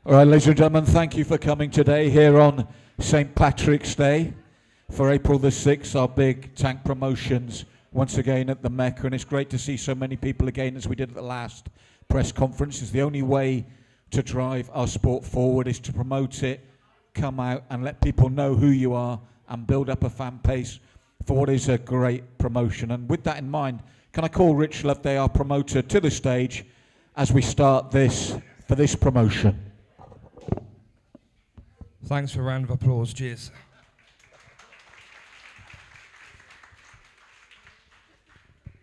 All right, ladies and gentlemen, thank you for coming today here on St. Patrick's Day for April the 6th, our big tank promotions once again at the Meca. And it's great to see so many people again as we did at the last press conference. It's the only way to drive our sport forward is to promote it, come out and let people know who you are and build up a fan base for what is a great promotion. And with that in mind, can I call Rich Loveday, our promoter, to the stage as we start this for this promotion. Thanks for a round of applause. Cheers.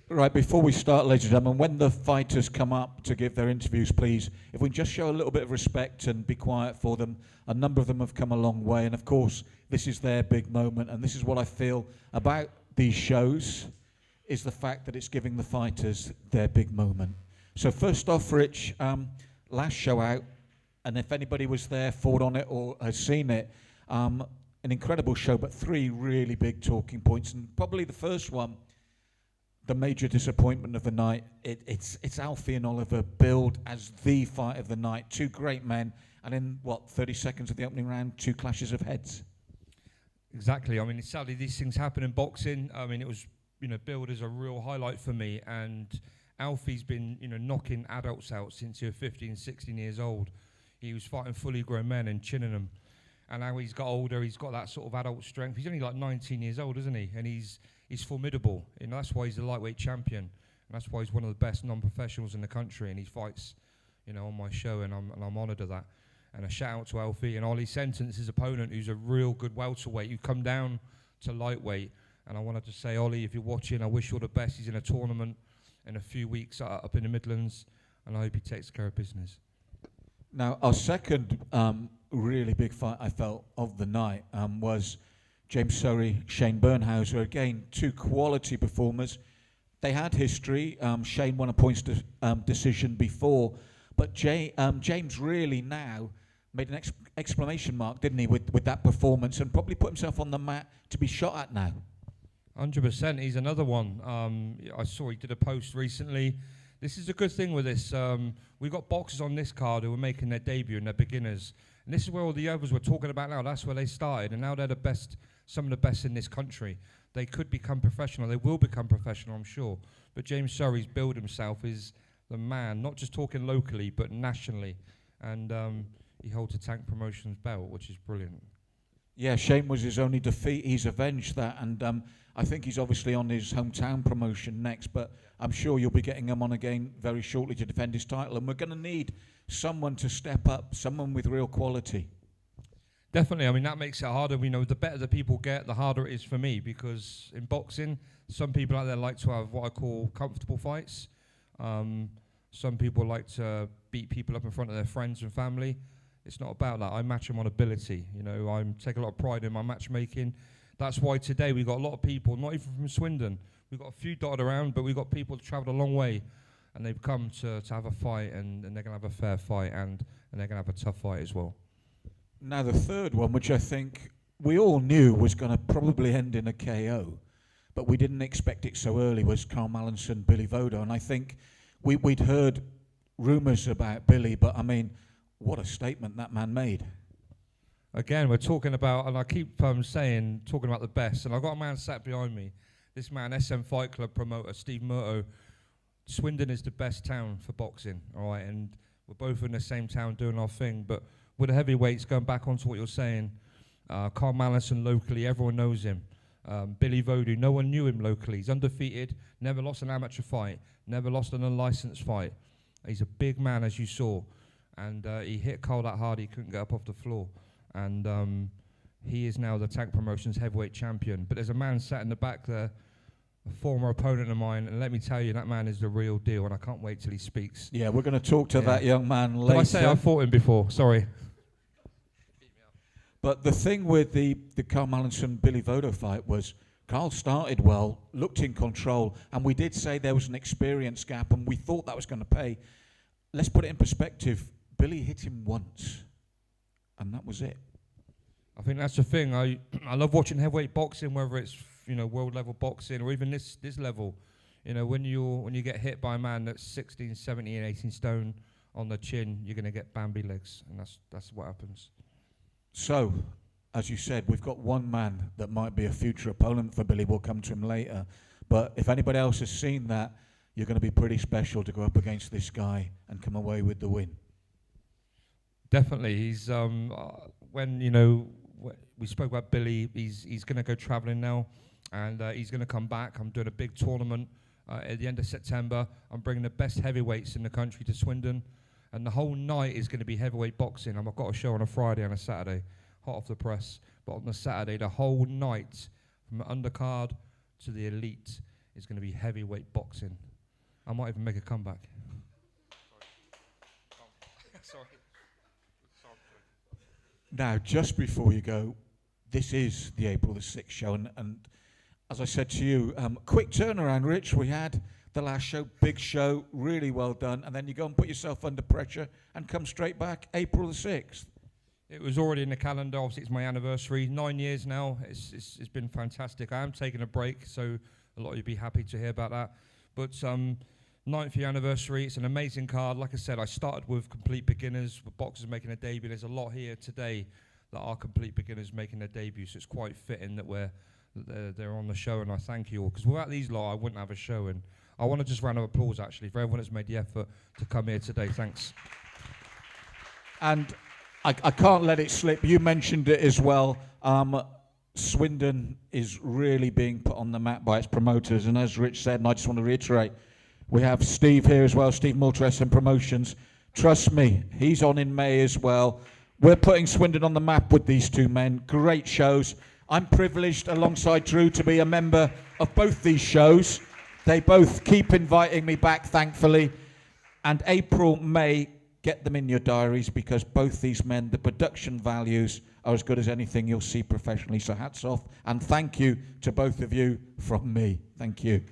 Right, before we start, ladies and gentlemen, when the fighters come up to give their interviews, please, if we just show a little bit of respect and be quiet for them. A number of them have come a long way, and of course, this is their big moment, and this is what I feel about these shows, is the fact that it's giving the fighters their big moment. So first off, Rich, last show out, and if anybody was there, fought on it, or has seen it, an incredible show, but three really big talking points. And probably the first one, the major disappointment of the night, it's Alfie and Oliver billed as the fight of the night. Two great men, and in, 30 seconds of the opening round, two clashes of heads. Exactly. I mean, sadly, these things happen in boxing. I mean, it was, billed as a real highlight for me. And Alfie's been, knocking adults out since he was 15, 16 years old. He was fighting fully grown men and chinning them. And now he's got older, he's got that sort of adult strength. He's only like 19 years old, isn't he? And he's formidable. That's why he's the lightweight champion. And that's why he's one of the best non-professionals in the country. And he fights, on my show, and I'm honoured of that. And a shout out to Alfie and Ollie Sentence, his opponent, who's a real good welterweight. You come down to lightweight. And I wanted to say, Ollie, if you're watching, I wish you all the best. He's in a tournament in a few weeks up in the Midlands. And I hope he takes care of business. Now, our second really big fight I felt of the night was James Surrey, Shane Bernhauser. Again, two quality performers. They had history. Shane won a points decision before, but James really now made an exclamation mark, didn't he, with that performance, and probably put himself on the mat to be shot at now. 100%. He's another one. I saw he did a post recently. This is a good thing with this. We've got boxers on this card who are making their debut and they're beginners. And this is where all the others we're talking about now, that's where they started. And now they're the best, some of the best in this country. They could become professional. They will become professional, I'm sure. But James Surrey's built himself is the man, not just talking locally, but nationally. And he holds a tank promotions belt, which is brilliant. Yeah, Shane was his only defeat. He's avenged that. And I think he's obviously on his hometown promotion next, but I'm sure you'll be getting him on again very shortly to defend his title. And we're going to need someone to step up, someone with real quality. Definitely. I mean, that makes it harder. The better the people get, the harder it is for me, because in boxing, some people out there like to have what I call comfortable fights. Some people like to beat people up in front of their friends and family. It's not about that. I match them on ability. I take a lot of pride in my matchmaking. That's why today we got a lot of people, not even from Swindon. We've got a few dotted around, but we've got people who travelled a long way, and they've come to have a fight, and they're going to have a fair fight, and they're going to have a tough fight as well. Now the third one, which I think we all knew was going to probably end in a KO, but we didn't expect it so early, was Carl Mallinson, Billy Vodo. And I think we'd heard rumours about Billy, but I mean, what a statement that man made. Again, we're talking about, and I keep talking about the best, and I've got a man sat behind me. This man, SM Fight Club promoter, Steve Murto. Swindon is the best town for boxing, all right, and we're both in the same town doing our thing, but with the heavyweights, going back onto what you're saying, Carl Mallinson locally, everyone knows him. Billy Vodo, no one knew him locally. He's undefeated, never lost an amateur fight, never lost an unlicensed fight. He's a big man, as you saw, and he hit Carl that hard he couldn't get up off the floor. And he is now the tank promotions heavyweight champion. But there's a man sat in the back there, a former opponent of mine, and let me tell you, that man is the real deal, and I can't wait till he speaks. Yeah, we're going to talk to that young man later. Did I say I fought him before? Sorry. But the thing with the Carl Mallinson-Billy Vodo fight was Carl started well, looked in control, and we did say there was an experience gap, and we thought that was going to pay. Let's put it in perspective. Billy hit him once, and that was it. I think that's the thing. I love watching heavyweight boxing, whether it's world level boxing or even this level. When you get hit by a man that's 16, 17, 18 stone, on the chin, you're going to get Bambi legs, and that's what happens. So, as you said, we've got one man that might be a future opponent for Billy. We'll come to him later. But if anybody else has seen that, you're going to be pretty special to go up against this guy and come away with the win. Definitely. He's when we spoke about Billy, he's going to go travelling now, and he's going to come back. I'm doing a big tournament at the end of September. I'm bringing the best heavyweights in the country to Swindon, and the whole night is going to be heavyweight boxing. I've got a show on a Friday and a Saturday, hot off the press. But on the Saturday, the whole night, from the undercard to the elite, is going to be heavyweight boxing. I might even make a comeback. Sorry. Now, just before you go, this is the April the 6th show, and as I said to you, quick turnaround, Rich. We had the last show, big show, really well done, and then you go and put yourself under pressure and come straight back April the 6th. It was already in the calendar. Obviously, it's my anniversary. 9 years now. It's been fantastic. I am taking a break, so a lot of you'll be happy to hear about that. But 9th year anniversary. It's an amazing card. Like I said, I started with complete beginners, with boxers making a debut. There's a lot here today that are complete beginners making their debut, so it's quite fitting that they're on the show, and I thank you all. Because without these lot, I wouldn't have a show. And I want to just round of applause, actually, for everyone that's made the effort to come here today. Thanks. And I can't let it slip. You mentioned it as well. Swindon is really being put on the map by its promoters, and as Rich said, and I just want to reiterate, we have Steve here as well, Steve Moulter, SM Promotions. Trust me, he's on in May as well. We're putting Swindon on the map with these two men. Great shows. I'm privileged, alongside Drew, to be a member of both these shows. They both keep inviting me back, thankfully. And April, May, get them in your diaries, because both these men, the production values are as good as anything you'll see professionally. So hats off, and thank you to both of you from me. Thank you.